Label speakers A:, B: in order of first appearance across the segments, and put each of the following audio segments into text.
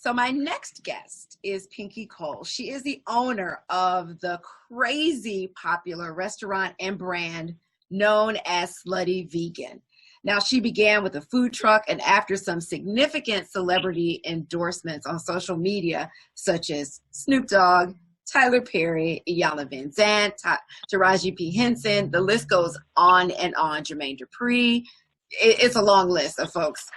A: So my next guest is Pinky Cole. She is the owner of the crazy popular restaurant and brand known as Slutty Vegan. Now, she began with a food truck, and after some significant celebrity endorsements on social media, such as Snoop Dogg, Tyler Perry, Iyanla Vanzant, Taraji P. Henson, the list goes on and on, Jermaine Dupri. It's a long list of folks.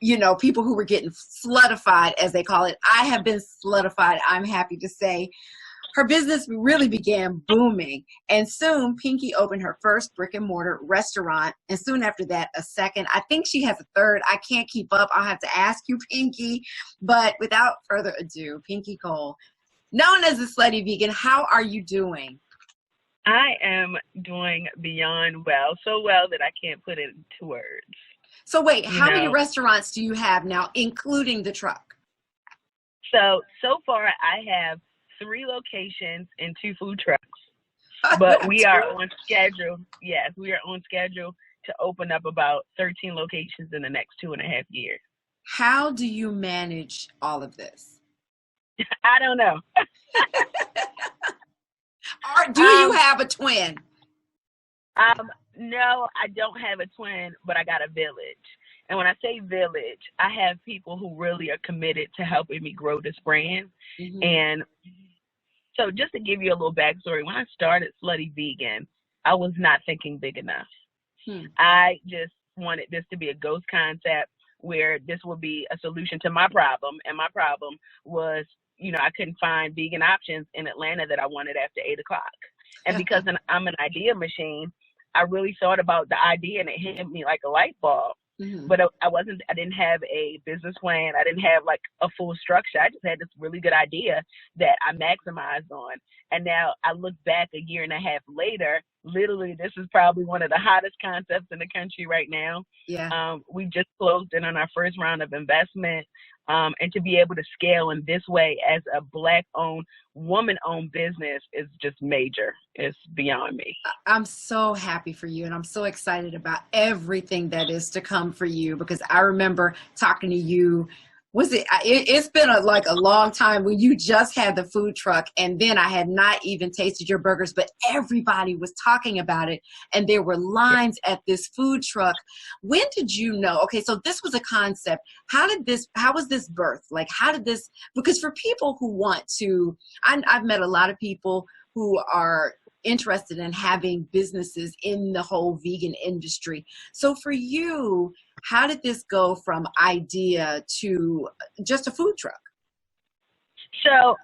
A: You know, people who were getting slutified, as they call it. I have been slutified, I'm happy to say. Her business really began booming, and soon Pinky opened her first brick and mortar restaurant, and soon after that, a second. I think she has a third. I can't keep up. I'll have to ask you, Pinky. But without further ado, Pinky Cole, known as the Slutty Vegan, how are you doing?
B: I am doing beyond well, so well that I can't put it into words.
A: So wait, how many restaurants do you have now, including the truck?
B: So far, I have 3 locations and 2 food trucks. But we are on schedule. Yes, we are on schedule to open up about 13 locations in the next 2.5 years.
A: How do you manage all of this?
B: I don't know.
A: Or do you have a twin?
B: No, I don't have a twin, but I got a village. And when I say village, I have people who really are committed to helping me grow this brand. Mm-hmm. And so just to give you a little backstory, when I started Slutty Vegan, I was not thinking big enough. I just wanted this to be a ghost concept where this would be a solution to my problem. And my problem was, you know, I couldn't find vegan options in Atlanta that I wanted after 8 o'clock. And because I'm an idea machine, I really thought about the idea and it hit me like a light bulb. Mm-hmm. But I didn't have a business plan. I didn't have like a full structure. I just had this really good idea that I maximized on. And now I look back a year and a half later, literally, this is probably one of the hottest concepts in the country right now. Yeah. We just closed in on our first round of investment. And to be able to scale in this way as a Black-owned, woman-owned business is just major. It's beyond me.
A: I'm so happy for you, and I'm so excited about everything that is to come for you, because I remember talking to you. It's been a long time when you just had the food truck, and then I had not even tasted your burgers, but everybody was talking about it, and there were lines at this food truck. When did you know? Okay, so this was a concept. How was this birthed? Like, how did this, because for people who want to, I've met a lot of people who are interested in having businesses in the whole vegan industry. So for you, how did this go from idea to just a food truck?
B: So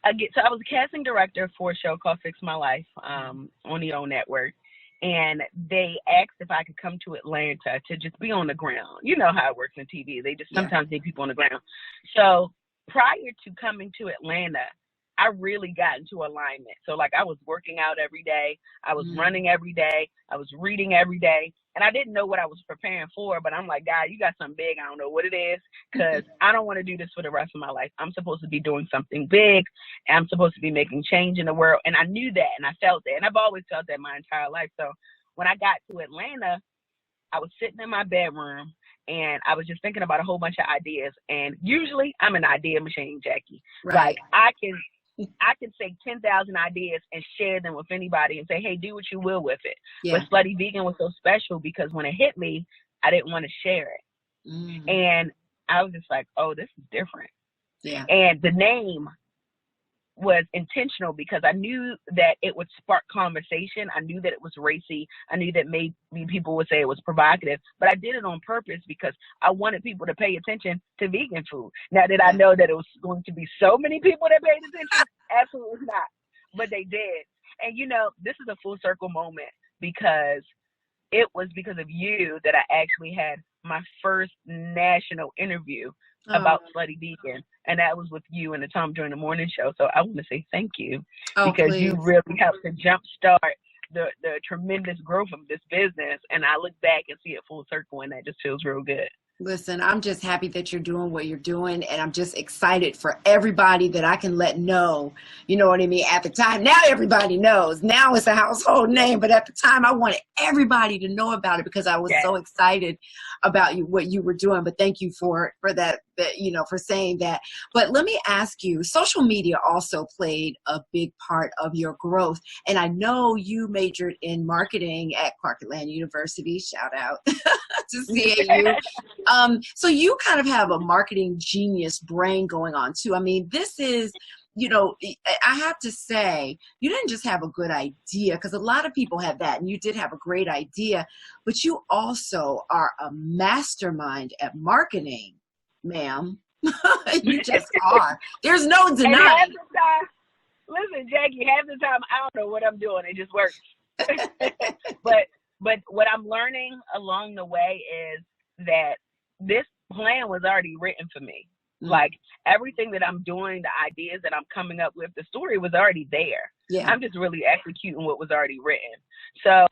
B: I was a casting director for a show called Fix My Life on the OWN network. And they asked if I could come to Atlanta to just be on the ground. You know how it works in TV. They just sometimes need people on the ground. So prior to coming to Atlanta, I really got into alignment. So like I was working out every day. I was running every day. I was reading every day. And I didn't know what I was preparing for, but I'm like, God, you got something big. I don't know what it is, because I don't want to do this for the rest of my life. I'm supposed to be doing something big. And I'm supposed to be making change in the world. And I knew that, and I felt that. And I've always felt that my entire life. So when I got to Atlanta, I was sitting in my bedroom and I was just thinking about a whole bunch of ideas. And usually I'm an idea machine, Jackie. Right. Like I can say 10,000 ideas and share them with anybody and say, hey, do what you will with it. Yeah. But Slutty Vegan was so special because when it hit me, I didn't want to share it. And I was just like, oh, this is different. Yeah. And the name was intentional because I knew that it would spark conversation. I knew that it was racy. I knew that maybe people would say it was provocative, but I did it on purpose because I wanted people to pay attention to vegan food. Now, did I know that it was going to be so many people that paid attention? Absolutely not, but they did. And you know, this is a full circle moment because it was because of you that I actually had my first national interview about Slutty Vegan, and that was with you and the Tom Joyner Morning Show. So I want to say thank you because you really helped to jumpstart the tremendous growth of this business. And I look back and see it full circle, and that just feels real good.
A: Listen, I'm just happy that you're doing what you're doing, and I'm just excited for everybody that I can let know. You know what I mean? At the time, now everybody knows. Now it's a household name, but at the time, I wanted everybody to know about it because I was so excited about what you were doing. But thank you for that, for saying that. But let me ask you, social media also played a big part of your growth, and I know you majored in marketing at Clark Atlanta University. Shout out to CAU. So you kind of have a marketing genius brain going on too. I mean, this is, I have to say, you didn't just have a good idea, because a lot of people have that, and you did have a great idea, but you also are a mastermind at marketing, ma'am. You just are. There's no denying.
B: Listen, Jackie, half the time I don't know what I'm doing. It just works. But what I'm learning along the way is that this plan was already written for me. Mm-hmm. Like everything that I'm doing, the ideas that I'm coming up with, the story was already there. Yeah. I'm just really executing what was already written. So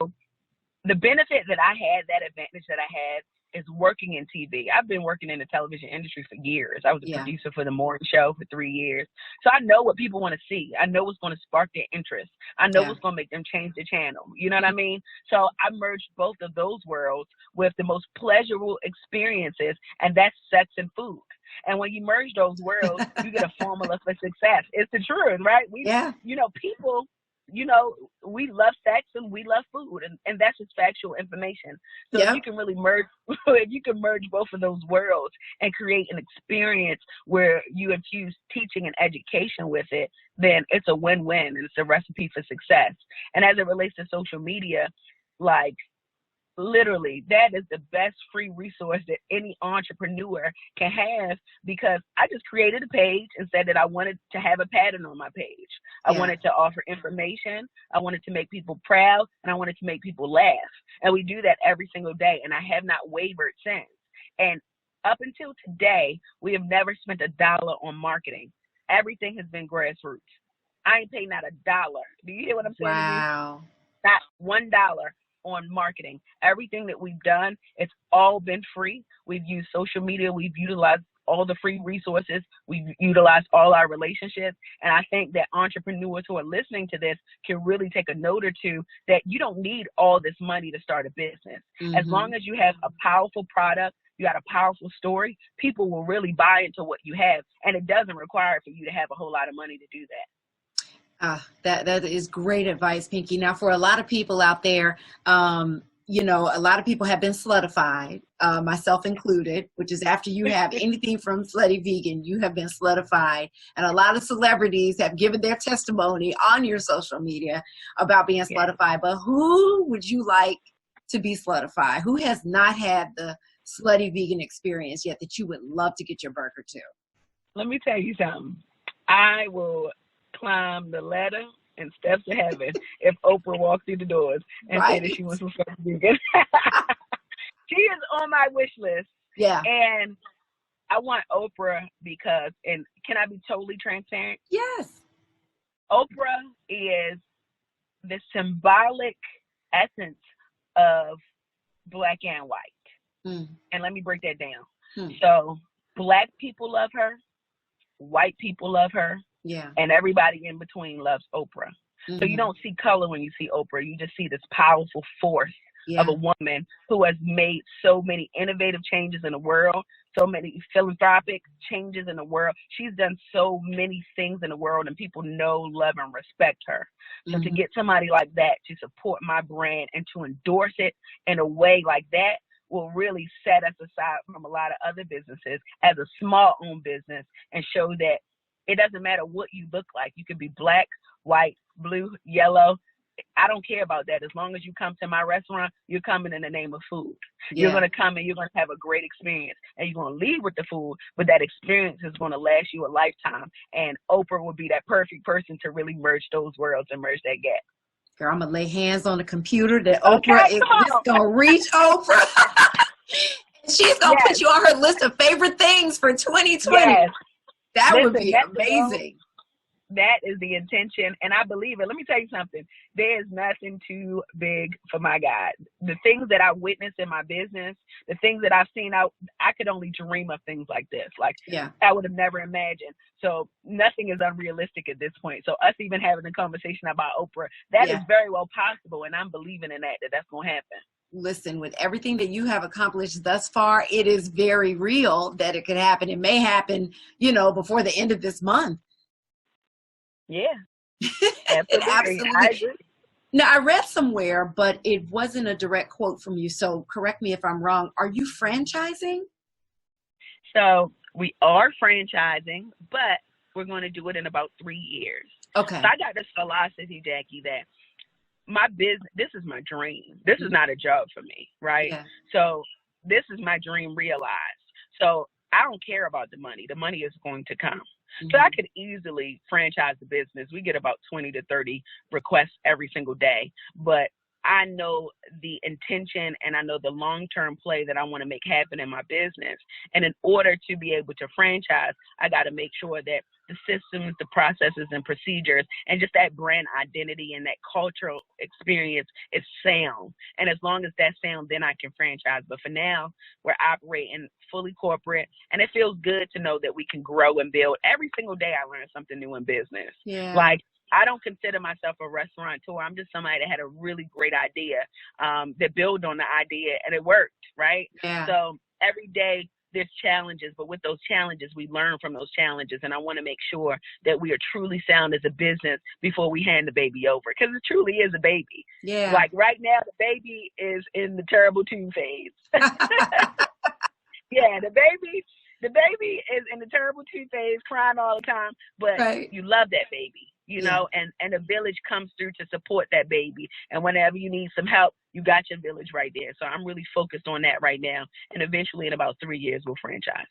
B: the benefit that I had, that advantage that I had, is working in TV. I've been working in the television industry for years. I was a producer for the morning show for 3 years. So I know what people want to see. I know what's going to spark their interest. I know what's going to make them change the channel. You know what I mean? So I merged both of those worlds with the most pleasurable experiences, and that's sex and food. And when you merge those worlds, you get a formula for success. It's the truth, right? People, we love sex and we love food, and that's just factual information. So if you can really merge both of those worlds and create an experience where you infuse teaching and education with it, then it's a win-win, and it's a recipe for success. And as it relates to social media, like, literally, that is the best free resource that any entrepreneur can have, because I just created a page and said that I wanted to have a pattern on my page. I wanted to offer information. I wanted to make people proud, and I wanted to make people laugh. And we do that every single day, and I have not wavered since. And up until today, we have never spent $1 on marketing. Everything has been grassroots. I ain't paid not $1. Do you hear what I'm saying?
A: Wow.
B: Not $1 on marketing. Everything that we've done, it's all been free. We've used social media. We've utilized all the free resources. We've utilized all our relationships. And I think that entrepreneurs who are listening to this can really take a note or two that you don't need all this money to start a business. Mm-hmm. As long as you have a powerful product, you got a powerful story, people will really buy into what you have. And it doesn't require for you to have a whole lot of money to do that.
A: That is great advice, Pinky. Now, for a lot of people out there, a lot of people have been sluttified, myself included, which is after you have anything from Slutty Vegan, you have been sluttified. And a lot of celebrities have given their testimony on your social media about being sluttified. But who would you like to be sluttified? Who has not had the Slutty Vegan experience yet that you would love to get your burger to? Let
B: me tell you something. I will climb the ladder and steps to heaven if Oprah walked through the doors and said that she wants some Slutty Vegan. She is on my wish list. Yeah. And I want Oprah because, and can I be totally transparent?
A: Yes.
B: Oprah is the symbolic essence of black and white. Mm. And let me break that down. So black people love her. White people love her. Yeah. And everybody in between loves Oprah. Mm-hmm. So you don't see color when you see Oprah. You just see this powerful force of a woman who has made so many innovative changes in the world, so many philanthropic changes in the world. She's done so many things in the world, and people know, love, and respect her. So to get somebody like that to support my brand and to endorse it in a way like that will really set us aside from a lot of other businesses as a small-owned business and show that it doesn't matter what you look like. You could be black, white, blue, yellow. I don't care about that. As long as you come to my restaurant, you're coming in the name of food. Yeah. You're going to come and you're going to have a great experience. And you're going to leave with the food, but that experience is going to last you a lifetime. And Oprah would be that perfect person to really merge those worlds and merge that gap.
A: Girl, I'm going to lay hands on the computer that Oprah is just going to reach Oprah. She's going to put you on her list of favorite things for 2020. Yes. That would be amazing.
B: that is the intention, and I believe it. Let me tell you something. There is nothing too big for my God. The things that I witnessed in my business, the things that I've seen, I could only dream of things like this. Like,
A: Yeah.
B: I would have never imagined. So nothing is unrealistic at this point. So us even having a conversation about Oprah, that is very well possible, and I'm believing in that's going to happen.
A: Listen, with everything that you have accomplished thus far, it is very real that it could happen. It may happen, before the end of this month.
B: Yeah, absolutely.
A: Absolutely.
B: I agree.
A: Now, I read somewhere, but it wasn't a direct quote from you, so correct me if I'm wrong. Are you franchising?
B: So we are franchising, but we're going to do it in about 3 years.
A: Okay.
B: So I got this philosophy, Jackie, that my business, this is my dream. This is not a job for me, right?
A: Yeah.
B: So this is my dream realized. So I don't care about the money. The money is going to come. Mm-hmm. So I could easily franchise the business. We get about 20 to 30 requests every single day. But I know the intention and I know the long-term play that I want to make happen in my business. And in order to be able to franchise, I got to make sure that the systems, the processes and procedures, and just that brand identity and that cultural experience is sound. And as long as that's sound, then I can franchise. But for now, we're operating fully corporate, and it feels good to know that we can grow and build. Every single day I learn something new in business.
A: Yeah.
B: Like, I don't consider myself a restaurateur. I'm just somebody that had a really great idea that built on the idea, and it worked, right?
A: Yeah.
B: So every day there's challenges, but with those challenges, we learn from those challenges. And I want to make sure that we are truly sound as a business before we hand the baby over, because it truly is a baby.
A: Yeah.
B: Like right now, the baby is in the terrible two phase. Yeah, the baby is in the terrible two phase, crying all the time, but you love that baby, you know, and a village comes through to support that baby. And whenever you need some help, you got your village right there. So I'm really focused on that right now. And eventually in about 3 years, we'll franchise.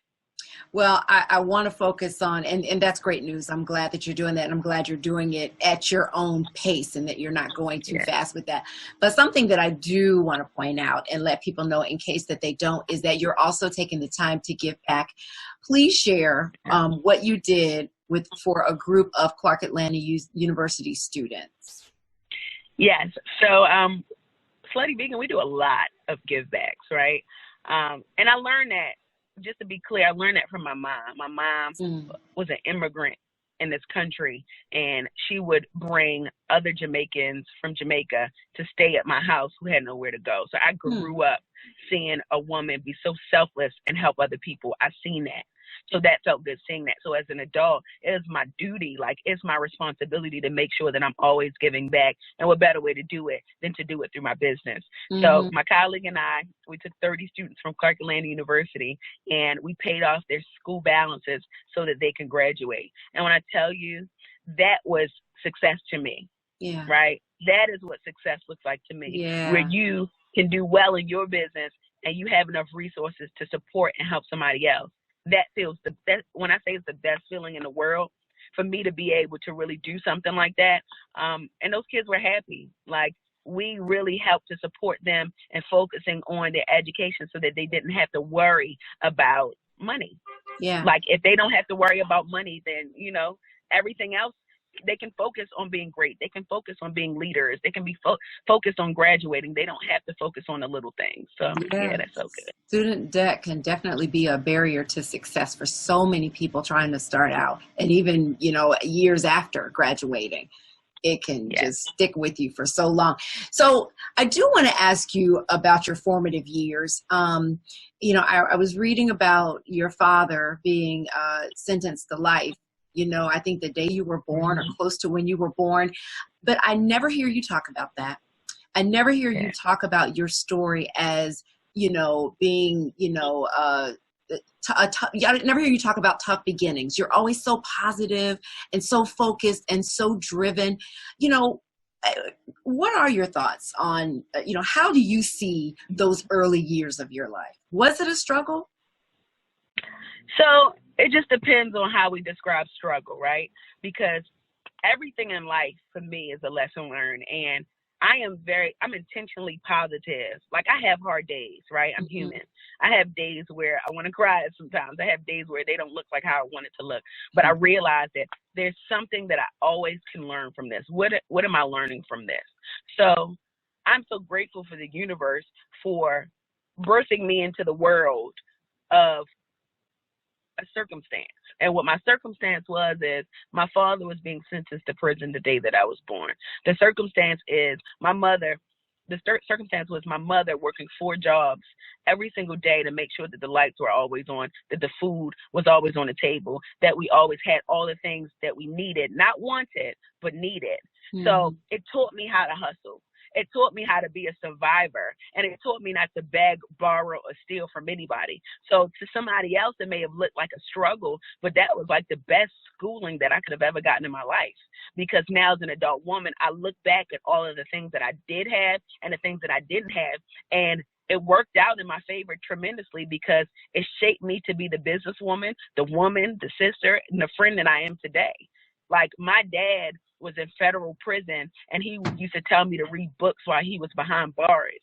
A: Well, I want to focus on, and that's great news. I'm glad that you're doing that. And I'm glad you're doing it at your own pace and that you're not going too fast with that. But something that I do want to point out and let people know in case that they don't is that you're also taking the time to give back. Please share what you did for a group of Clark Atlanta University students.
B: Yes. So Slutty Vegan, we do a lot of give backs, right? And I learned that. Just to be clear, I learned that from my mom. My mom was an immigrant in this country, and she would bring other Jamaicans from Jamaica to stay at my house who had nowhere to go. So I grew up seeing a woman be so selfless and help other people. I've seen that. So that felt good seeing that. So as an adult, it is my duty, like it's my responsibility to make sure that I'm always giving back. And what better way to do it than to do it through my business? So my colleague and I, we took 30 students from Clark Atlanta University and we paid off their school balances so that they can graduate. And when I tell you, that was success to me, right? That is what success looks like to me, where you can do well in your business and you have enough resources to support and help somebody else. That feels the best. When I say it's the best feeling in the world, for me to be able to really do something like that. And those kids were happy. Like, we really helped to support them and focusing on their education so that they didn't have to worry about money.
A: Yeah.
B: Like, if they don't have to worry about money, then, you know, everything else, they can focus on being great. They can focus on being leaders. They can be focused on graduating. They don't have to focus on the little things. So, yeah, that's so good.
A: Student debt can definitely be a barrier to success for so many people trying to start out. And even, you know, years after graduating, it can just stick with you for so long. So I do want to ask you about your formative years. You know, I was reading about your father being sentenced to life. You know, I think the day you were born or close to when you were born, but I never hear you talk about that. I never hear you talk about your story as, you know, being, you know, I never hear you talk about tough beginnings. You're always so positive and so focused and so driven. You know, what are your thoughts on, you know, how do you see those early years of your life? Was it a struggle?
B: So it just depends on how we describe struggle, right? Because everything in life for me is a lesson learned. And I'm intentionally positive. Like, I have hard days, right? I'm human. I have days where I want to cry sometimes. I have days where they don't look like how I want it to look. But I realize that there's something that I always can learn from this. What am I learning from this? So I'm so grateful for the universe for birthing me into the world of a circumstance. And what my circumstance was is my father was being sentenced to prison the day that I was born. The circumstance is the circumstance was my mother working 4 jobs every single day to make sure that the lights were always on, that the food was always on the table, that we always had all the things that we needed, not wanted, but needed. So it taught me how to hustle. It taught me how to be a survivor, and it taught me not to beg, borrow, or steal from anybody. So to somebody else, it may have looked like a struggle, but that was like the best schooling that I could have ever gotten in my life. Because now as an adult woman, I look back at all of the things that I did have and the things that I didn't have, and it worked out in my favor tremendously because it shaped me to be the businesswoman, the woman, the sister, and the friend that I am today. Like, my dad was in federal prison, and he used to tell me to read books while he was behind bars.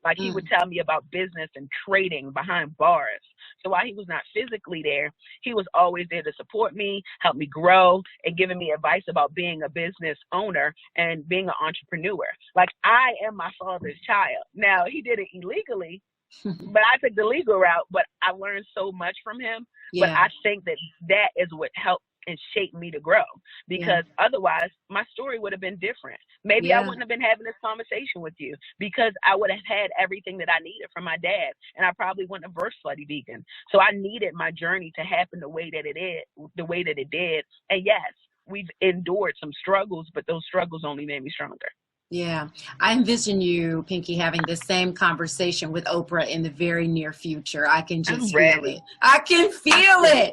B: Like, he would tell me about business and trading behind bars. So while he was not physically there, he was always there to support me, help me grow, and giving me advice about being a business owner and being an entrepreneur. Like, I am my father's child. Now, he did it illegally, but I took the legal route, but I learned so much from him. Yeah. But I think that is what helped and shaped me to grow, because otherwise my story would have been different. Maybe I wouldn't have been having this conversation with you, because I would have had everything that I needed from my dad, and I probably wouldn't have birthed Slutty Vegan. So I needed my journey to happen the way that it did. And yes, we've endured some struggles, but those struggles only made me stronger.
A: Yeah. I envision you, Pinky, having the same conversation with Oprah in the very near future. I can just feel it. I can feel it.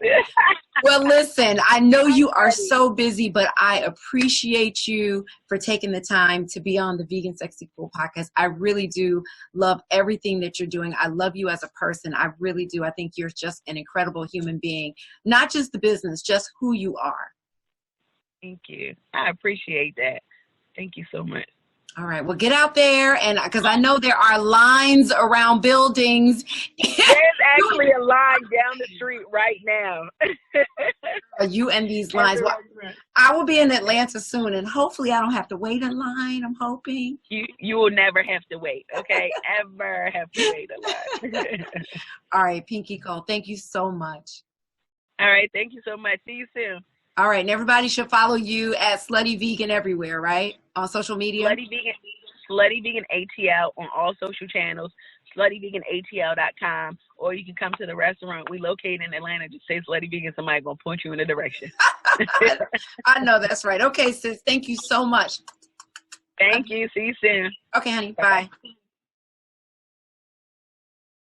A: Well, listen, I know you are so busy, but I appreciate you for taking the time to be on the Vegan Sexy Cool podcast. I really do love everything that you're doing. I love you as a person. I really do. I think you're just an incredible human being, not just the business, just who you are.
B: Thank you. I appreciate that. Thank you so much.
A: All right. Well, get out there, and because I know there are lines around buildings.
B: There's actually a line down the street right now.
A: You and these lines. Well, I will be in Atlanta soon, and hopefully I don't have to wait in line. I'm hoping.
B: You will never have to wait, okay? Ever have to wait in line.
A: All right, Pinky Cole, thank you so much.
B: All right. Thank you so much. See you soon.
A: All right. And everybody should follow you at Slutty Vegan everywhere, right? On social media?
B: Slutty Vegan ATL on all social channels, sluttyveganatl.com, or you can come to the restaurant. We located in Atlanta. Just say Slutty Vegan. Somebody going to point you in the direction.
A: I know that's right. Okay, sis. Thank you so much.
B: Thank you. See you soon.
A: Okay, honey. Bye. Bye.